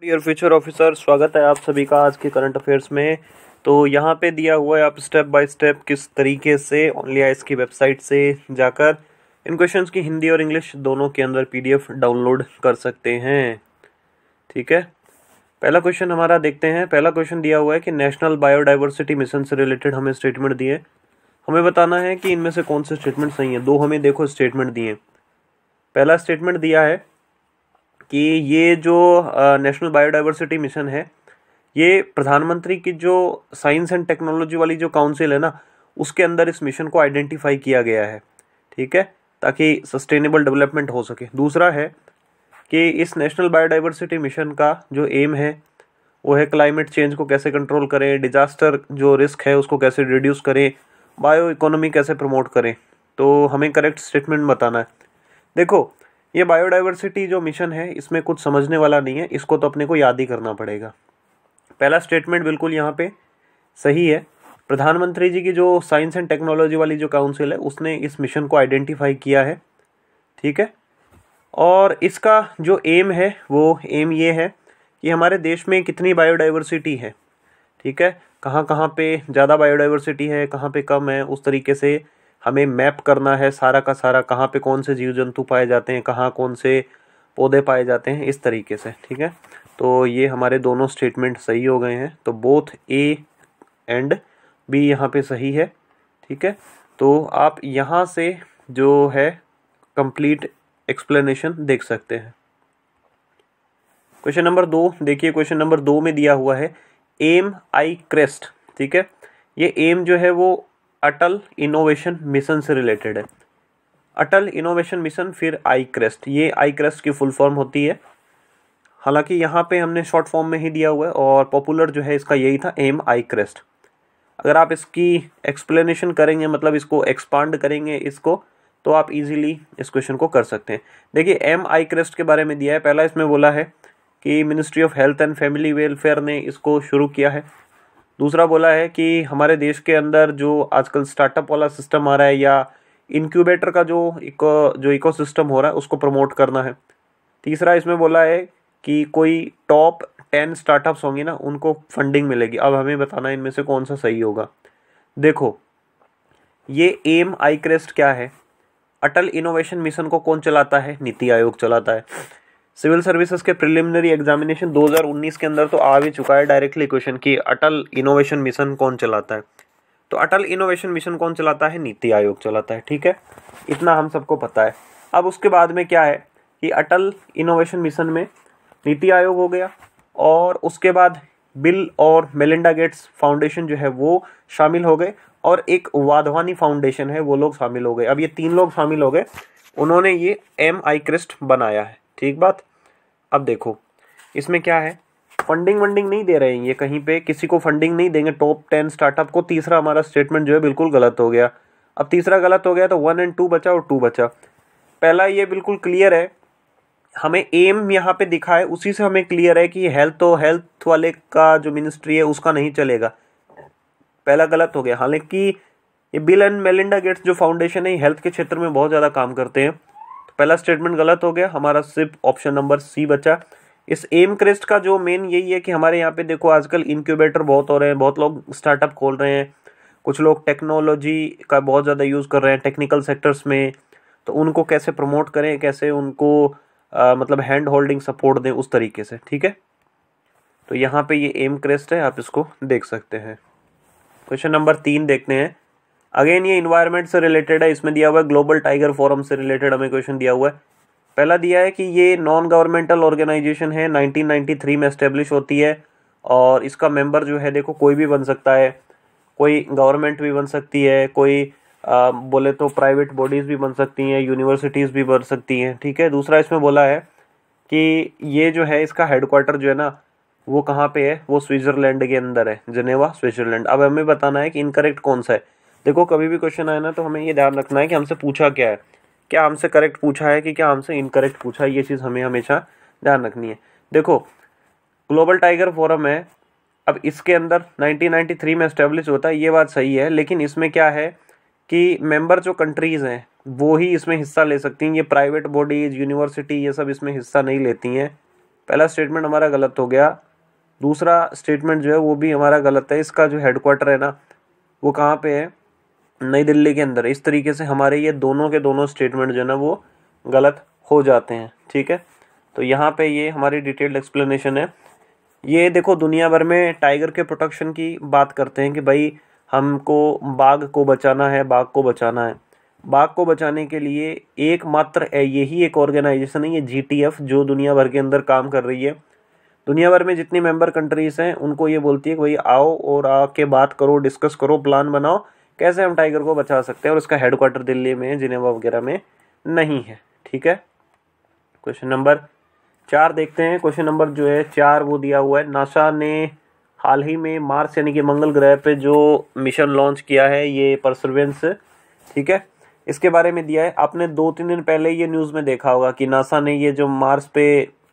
Dear future officer, स्वागत है आप सभी का आज के करंट अफेयर्स में। तो यहाँ पे दिया हुआ है, आप स्टेप बाय स्टेप किस तरीके से ओनली आईज की वेबसाइट से जाकर इन क्वेश्चंस की हिंदी और इंग्लिश दोनों के अंदर पीडीएफ डाउनलोड कर सकते हैं। ठीक है, पहला क्वेश्चन हमारा देखते हैं। पहला क्वेश्चन दिया हुआ है कि नेशनल बायोडाइवर्सिटी मिशन से रिलेटेड हमें स्टेटमेंट दिए, हमें बताना है कि इनमें से कौन से स्टेटमेंट सही है। दो हमें देखो स्टेटमेंट दिए। पहला स्टेटमेंट दिया है कि ये जो नेशनल बायोडाइवर्सिटी मिशन है, ये प्रधानमंत्री की जो साइंस एंड टेक्नोलॉजी वाली जो काउंसिल है ना, उसके अंदर इस मिशन को आइडेंटिफाई किया गया है। ठीक है, ताकि सस्टेनेबल डेवलपमेंट हो सके। दूसरा है कि इस नेशनल बायोडाइवर्सिटी मिशन का जो एम है वो है क्लाइमेट चेंज को कैसे कंट्रोल करें, डिजास्टर जो रिस्क है उसको कैसे रिड्यूस करें, बायो इकोनॉमी कैसे प्रमोट करें। तो हमें करेक्ट स्टेटमेंट बताना है। देखो, ये बायोडाइवर्सिटी जो मिशन है इसमें कुछ समझने वाला नहीं है, इसको तो अपने को याद ही करना पड़ेगा। पहला स्टेटमेंट बिल्कुल यहाँ पे सही है। प्रधानमंत्री जी की जो साइंस एंड टेक्नोलॉजी वाली जो काउंसिल है उसने इस मिशन को आइडेंटिफाई किया है। ठीक है, और इसका जो एम है वो एम ये है कि हमारे देश में कितनी बायोडाइवर्सिटी है। ठीक है, कहाँ कहाँ पे ज़्यादा बायोडाइवर्सिटी है, कहाँ पे कम है, उस तरीके से हमें मैप करना है सारा का सारा, कहाँ पे कौन से जीव जंतु पाए जाते हैं, कहाँ कौन से पौधे पाए जाते हैं, इस तरीके से। ठीक है, तो ये हमारे दोनों स्टेटमेंट सही हो गए हैं। तो बोथ ए एंड बी यहाँ पे सही है। ठीक है, तो आप यहाँ से जो है कंप्लीट एक्सप्लेनेशन देख सकते हैं। क्वेश्चन नंबर 2 देखिए। क्वेश्चन नंबर 2 में दिया हुआ है एम आई क्रेस्ट। ठीक है, ये एम जो है वो अटल इनोवेशन मिशन से रिलेटेड है। अटल इनोवेशन मिशन फिर आई क्रेस्ट, ये आई क्रेस्ट की फुल फॉर्म होती है। हालांकि यहाँ पे हमने शॉर्ट फॉर्म में ही दिया हुआ है और पॉपुलर जो है इसका यही था, एम आई क्रेस्ट। अगर आप इसकी एक्सप्लेनेशन करेंगे, मतलब इसको एक्सपांड करेंगे इसको, तो आप इजीली इस क्वेश्चन को कर सकते हैं। देखिए, एम आई क्रेस्ट के बारे में दिया है। पहला इसमें बोला है कि ministry of health and family welfare ने इसको शुरू किया है। दूसरा बोला है कि हमारे देश के अंदर जो आजकल स्टार्टअप वाला सिस्टम आ रहा है या इंक्यूबेटर का जो इकोसिस्टम हो रहा है उसको प्रमोट करना है। तीसरा इसमें बोला है कि कोई टॉप 10 स्टार्टअप्स होंगी ना, उनको फंडिंग मिलेगी। अब हमें बताना है इनमें से कौन सा सही होगा। देखो, ये एम आई क्रेस्ट क्या है? अटल इनोवेशन मिशन को कौन चलाता है? नीति आयोग चलाता है। सिविल सर्विसेज के प्रिलिमिनरी एग्जामिनेशन 2019 के अंदर तो आ भी चुका है डायरेक्टली क्वेश्चन कि अटल इनोवेशन मिशन कौन चलाता है। तो अटल इनोवेशन मिशन कौन चलाता है? नीति आयोग चलाता है। ठीक है, इतना हम सबको पता है। अब उसके बाद में क्या है कि अटल इनोवेशन मिशन में नीति आयोग हो गया और उसके बाद बिल और मेलिंडा गेट्स फाउंडेशन जो है वो शामिल हो गए और एक वाधवानी फाउंडेशन है, वो लोग शामिल हो गए। अब ये 3 लोग शामिल हो गए, उन्होंने ये एम आई क्रेस्ट बनाया है। ठीक बात। अब देखो, इसमें क्या है, फंडिंग वंडिंग नहीं दे रहे हैं ये, कहीं पे किसी को फंडिंग नहीं देंगे टॉप 10 स्टार्टअप को। तीसरा हमारा स्टेटमेंट जो है बिल्कुल गलत हो गया। अब तीसरा गलत हो गया तो 1 और 2 बचा और 2 बचा। पहला ये बिल्कुल क्लियर है, हमें एम यहाँ पे दिखा है, उसी से हमें क्लियर है कि हेल्थ तो हेल्थ वाले का जो मिनिस्ट्री है उसका नहीं चलेगा। पहला गलत हो गया। हालांकि ये बिल एंड मेलिंडा गेट्स जो फाउंडेशन है हेल्थ के क्षेत्र में बहुत ज़्यादा काम करते हैं। तो पहला स्टेटमेंट गलत हो गया, हमारा सिर्फ ऑप्शन नंबर सी बचा। इस एम क्रेस्ट का जो मेन यही है कि हमारे यहाँ पे देखो आजकल इंक्यूबेटर बहुत हो रहे हैं, बहुत लोग स्टार्टअप खोल रहे हैं, कुछ लोग टेक्नोलॉजी का बहुत ज़्यादा यूज़ कर रहे हैं टेक्निकल सेक्टर्स में। तो उनको कैसे प्रमोट करें, कैसे उनको मतलब हैंड होल्डिंग सपोर्ट दें, उस तरीके से। ठीक है, तो यहाँ पे ये एम क्रेस्ट है, आप इसको देख सकते हैं। क्वेश्चन नंबर 3 देखते हैं। अगेन ये इन्वायरमेंट से रिलेटेड है। इसमें दिया हुआ है ग्लोबल टाइगर फोरम से रिलेटेड हमें क्वेश्चन दिया हुआ है। पहला दिया है कि ये नॉन गवर्नमेंटल ऑर्गेनाइजेशन है, 1993 में एस्टेब्लिश होती है और इसका मेंबर जो है देखो कोई भी बन सकता है, कोई गवर्नमेंट भी बन सकती है, कोई बोले तो प्राइवेट बॉडीज़ भी बन सकती हैं, यूनिवर्सिटीज़ भी बन सकती हैं। ठीक है, दूसरा इसमें बोला है कि ये जो है इसका हेडक्वार्टर जो है ना वो कहाँ पे है, वो स्विट्जरलैंड के अंदर है, जिनेवा स्विट्जरलैंड। अब हमें बताना है कि इनकरेक्ट कौन सा है। देखो, कभी भी क्वेश्चन आए ना तो हमें ये ध्यान रखना है कि हमसे पूछा क्या है, क्या हमसे करेक्ट पूछा है कि क्या हमसे इनकरेक्ट पूछा है, ये चीज़ हमें हमेशा ध्यान रखनी है। देखो, ग्लोबल टाइगर फोरम है, अब इसके अंदर 1993 में एस्टेब्लिश होता है, ये बात सही है, लेकिन इसमें क्या है कि मेंबर जो कंट्रीज़ हैं वो ही इसमें हिस्सा ले सकती हैं। ये प्राइवेट बॉडीज, यूनिवर्सिटी, ये सब इसमें हिस्सा नहीं लेती हैं। पहला स्टेटमेंट हमारा गलत हो गया। दूसरा स्टेटमेंट जो है वो भी हमारा गलत है। इसका जो हेडक्वार्टर है ना वो कहाँ पे है, नई दिल्ली के अंदर। इस तरीके से हमारे ये दोनों के दोनों स्टेटमेंट जो है ना वो गलत हो जाते हैं, ठीक है। तो यहाँ पे ये हमारी डिटेल्ड एक्सप्लेनेशन है। ये देखो दुनिया भर में टाइगर के प्रोटेक्शन की बात करते हैं कि भाई हमको बाघ को बचाना है, बाघ को बचाना है। बाघ को बचाने के लिए एकमात्र यही एक ऑर्गेनाइजेशन है, ये GTF, जो दुनिया भर के अंदर काम कर रही है। दुनिया भर में जितनी मेंबर कंट्रीज हैं उनको ये बोलती है कि भाई आओ और आके बात करो, डिस्कस करो, प्लान बनाओ कैसे हम टाइगर को बचा सकते हैं। और इसका हेडक्वार्टर दिल्ली में, जिनेवा वगैरह में नहीं है, ठीक है। क्वेश्चन नंबर 4 देखते हैं। क्वेश्चन नंबर जो है 4 वो दिया हुआ है, नासा ने हाल ही में मार्स यानी कि मंगल ग्रह पे जो मिशन लॉन्च किया है, ये परसिवरेंस, ठीक है, इसके बारे में दिया है। आपने 2-3 दिन पहले ये न्यूज़ में देखा होगा कि नासा ने ये जो मार्स पे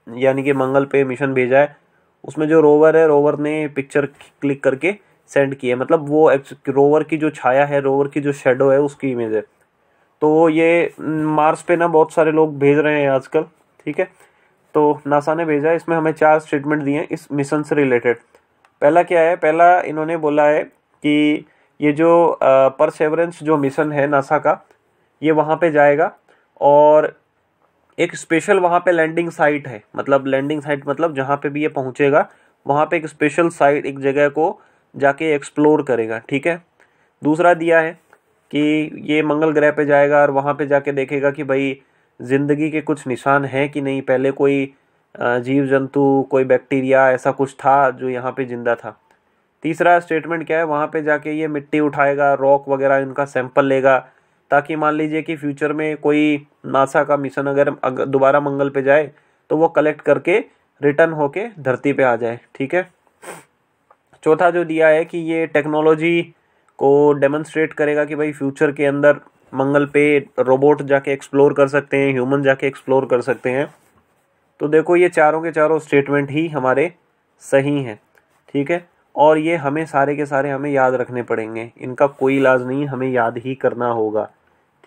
यानी कि मंगल पे मिशन भेजा है, उसमें जो रोवर है, रोवर ने पिक्चर क्लिक करके सेंड की है। मतलब वो रोवर की जो छाया है, रोवर की जो शेडो है, उसकी इमेज है। तो ये मार्स पे ना बहुत सारे लोग भेज रहे हैं आजकल, ठीक है। तो नासा ने भेजा है, इसमें हमें 4 स्टेटमेंट दिए हैं इस मिशन से रिलेटेड। पहला क्या है, पहला इन्होंने बोला है कि ये जो परसेवरेंस जो मिशन है नासा का, ये वहाँ पे जाएगा और एक स्पेशल वहाँ पे लैंडिंग साइट है। मतलब लैंडिंग साइट मतलब जहाँ पे भी ये पहुँचेगा वहाँ पे एक स्पेशल साइट, एक जगह को जाके एक्सप्लोर करेगा, ठीक है। दूसरा दिया है कि ये मंगल ग्रह पे जाएगा और वहाँ पे जाके देखेगा कि भाई ज़िंदगी के कुछ निशान हैं कि नहीं, पहले कोई जीव जंतु, कोई बैक्टीरिया ऐसा कुछ था जो यहाँ पे जिंदा था। तीसरा स्टेटमेंट क्या है, वहाँ पे जाके ये मिट्टी उठाएगा, रॉक वगैरह इनका सैंपल लेगा, ताकि मान लीजिए कि फ्यूचर में कोई नासा का मिशन अगर दोबारा मंगल पे जाए तो वो कलेक्ट करके रिटर्न होके धरती पे आ जाए, ठीक है। चौथा जो दिया है कि ये टेक्नोलॉजी को डेमोन्स्ट्रेट करेगा कि भाई फ्यूचर के अंदर मंगल पे रोबोट जाके एक्सप्लोर कर सकते हैं, ह्यूमन जाके एक्सप्लोर कर सकते हैं। तो देखो ये चारों के चारों स्टेटमेंट ही हमारे सही हैं, ठीक है। और ये हमें सारे के सारे हमें याद रखने पड़ेंगे, इनका कोई इलाज नहीं, हमें याद ही करना होगा,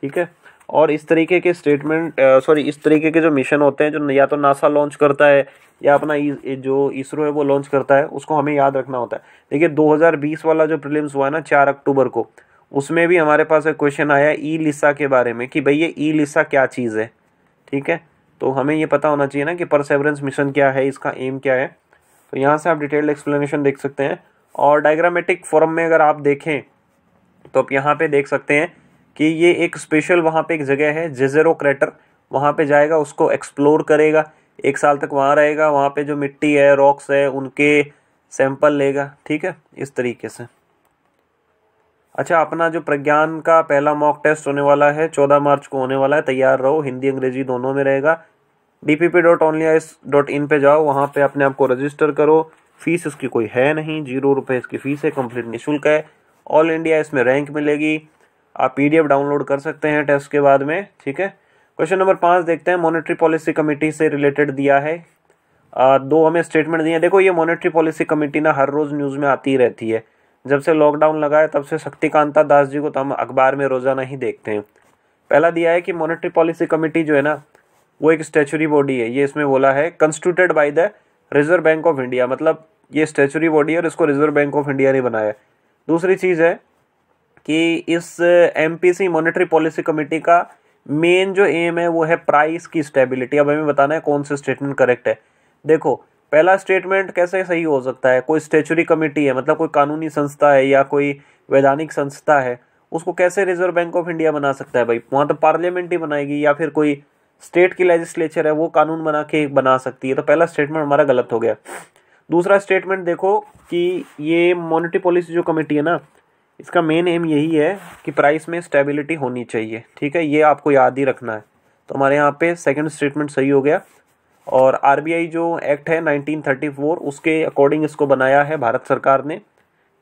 ठीक है। और इस तरीके के स्टेटमेंट इस तरीके के जो मिशन होते हैं, जो या तो नासा लॉन्च करता है या अपना जो इसरो है वो लॉन्च करता है, उसको हमें याद रखना होता है। देखिए 2020 वाला जो प्रीलिम्स हुआ है ना 4 अक्टूबर को, उसमें भी हमारे पास एक क्वेश्चन आया ई-लिसा के बारे में कि भाई ये ई-लिसा क्या चीज़ है, ठीक है। तो हमें ये पता होना चाहिए ना कि परसेवरेंस मिशन क्या है, इसका एम क्या है। तो यहाँ से आप डिटेल्ड एक्सप्लेनेशन देख सकते हैं। और डायग्रामेटिक फॉर्म में अगर आप देखें तो आप यहाँ पे देख सकते हैं कि ये एक स्पेशल वहाँ पे एक जगह है जेज़ेरो क्रेटर, वहाँ पे जाएगा, उसको एक्सप्लोर करेगा, 1 साल तक वहाँ रहेगा, वहाँ पे जो मिट्टी है, रॉक्स है, उनके सैंपल लेगा, ठीक है, इस तरीके से। अच्छा, अपना जो प्रज्ञान का पहला मॉक टेस्ट होने वाला है 14 मार्च को होने वाला है, तैयार रहो, हिंदी अंग्रेजी दोनों में रहेगा। dpp.onlyis.in पे जाओ, वहाँ पे अपने आप को रजिस्टर करो। फीस इसकी कोई है नहीं, 0 रुपये इसकी फ़ीस है, कंप्लीट निःशुल्क है। ऑल इंडिया इसमें रैंक मिलेगी, आप PDF डाउनलोड कर सकते हैं टेस्ट के बाद में, ठीक है। क्वेश्चन नंबर 5 देखते हैं। मॉनेटरी पॉलिसी कमेटी से रिलेटेड दिया है, 2 हमें स्टेटमेंट दिए हैं। देखो ये मॉनेटरी पॉलिसी कमेटी ना हर रोज़ न्यूज़ में आती रहती है। जब से लॉकडाउन लगा है तब से शक्तिकांता दास जी को तो हम अखबार में रोज़ाना ही देखते हैं। पहला दिया है कि मॉनेटरी पॉलिसी कमेटी जो है ना वो एक स्टैचुरी बॉडी है। ये इसमें बोला है constituted by the reserve bank of India, मतलब ये स्टैचुरी बॉडी है और इसको रिजर्व बैंक ऑफ इंडिया ने बनाया है। दूसरी चीज़ है कि इस MPC मॉनेटरी पॉलिसी कमेटी का मेन जो एम है वो है प्राइस की स्टेबिलिटी। अब हमें बताना है कौन सा स्टेटमेंट करेक्ट है। देखो पहला स्टेटमेंट कैसे सही हो सकता है, कोई स्टैचुरी कमेटी है मतलब कोई कानूनी संस्था है या कोई वैधानिक संस्था है, उसको कैसे रिजर्व बैंक ऑफ इंडिया बना सकता है भाई, वहाँ तो पार्लियामेंट ही बनाएगी या फिर कोई स्टेट की लेजिस्लेचर है वो कानून बना सकती है। तो पहला स्टेटमेंट हमारा गलत हो गया। दूसरा स्टेटमेंट देखो कि ये मॉनेटरी पॉलिसी जो कमेटी है ना, इसका मेन एम यही है कि प्राइस में स्टेबिलिटी होनी चाहिए, ठीक है, ये आपको याद ही रखना है। तो हमारे यहाँ पे सेकंड स्टेटमेंट सही हो गया। और RBI जो एक्ट है 1934 उसके अकॉर्डिंग इसको बनाया है भारत सरकार ने,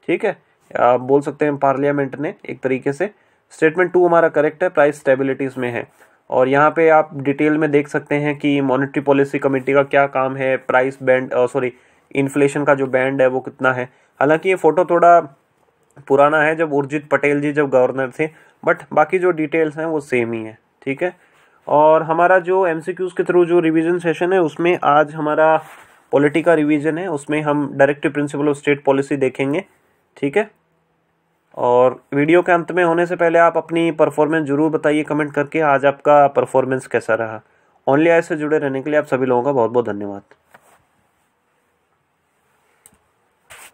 ठीक है, आप बोल सकते हैं पार्लियामेंट ने एक तरीके से। स्टेटमेंट 2 हमारा करेक्ट है, प्राइस स्टेबिलिटी इसमें है। और यहाँ पे आप डिटेल में देख सकते हैं कि मॉनेटरी पॉलिसी कमेटी का क्या काम है, प्राइस बैंड इन्फ्लेशन का जो बैंड है वो कितना है। हालांकि ये फ़ोटो थोड़ा पुराना है, जब उर्जित पटेल जी जब गवर्नर थे, बट बाकी जो डिटेल्स हैं वो सेम ही है, ठीक है। और हमारा जो MCQs के थ्रू जो रिवीजन सेशन है उसमें आज हमारा पॉलिटी का रिवीजन है, उसमें हम directive principle of state policy देखेंगे। ठीक है, और वीडियो के अंत में होने से पहले आप अपनी परफॉर्मेंस जरूर बताइए कमेंट करके, आज आपका परफॉर्मेंस कैसा रहा। ओनली आई से जुड़े रहने के लिए आप सभी लोगों का बहुत बहुत धन्यवाद।